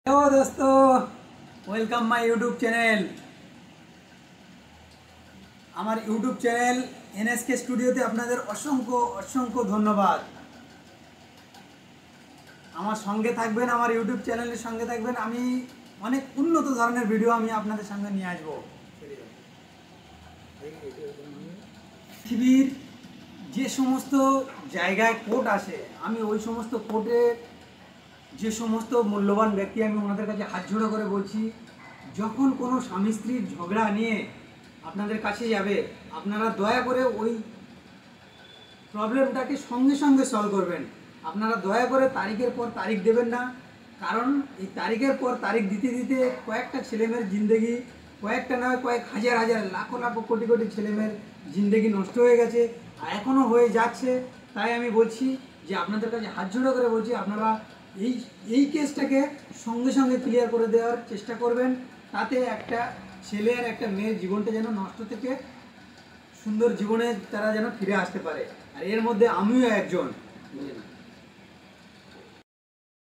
Hello दोस्तों, welcome my YouTube channel. আমার YouTube channel NSK স্টুডিওতে আপনাদের অসংখ্য অসংখ্য ধন্যবাদ। আমার সঙ্গে থাকবেন, আমার ইউটিউব চ্যানেলের সঙ্গে থাকবেন। আমি অনেক উন্নত ধরনের ভিডিও আমি আপনাদের সঙ্গে নিয়ে আসব। পৃথিবীর যে সমস্ত জায়গায় কোর্ট আসে, আমি ওই সমস্ত কোর্টে যে সমস্ত মূল্যবান ব্যক্তি, আমি ওনাদের কাছে হাত জোড়া করে বলছি, যখন কোনো স্বামী স্ত্রীর ঝগড়া নিয়ে আপনাদের কাছে যাবে, আপনারা দয়া করে ওই প্রবলেমটাকে সঙ্গে সঙ্গে সলভ করবেন। আপনারা দয়া করে তারিখের পর তারিখ দেবেন না, কারণ এই তারিখের পর তারিখ দিতে দিতে কয়েকটা ছেলেমেয়ের জিন্দেগি, কয়েকটা নয় কয়েক হাজার হাজার লাখো লাখো কোটি কোটি ছেলেমেয়ের জিন্দেগি নষ্ট হয়ে গেছে, আর এখনও হয়ে যাচ্ছে। তাই আমি বলছি যে আপনাদের কাছে হাত জোড়া করে বলছি, আপনারা এই কেসটাকে সঙ্গে সঙ্গে ক্লিয়ার করে দেওয়ার চেষ্টা করবেন, তাতে একটা ছেলে আর একটা মেয়ের জীবনটা যেন নষ্ট থেকে সুন্দর জীবনে তারা যেন ফিরে আসতে পারে। আর এর মধ্যে আমিও একজন।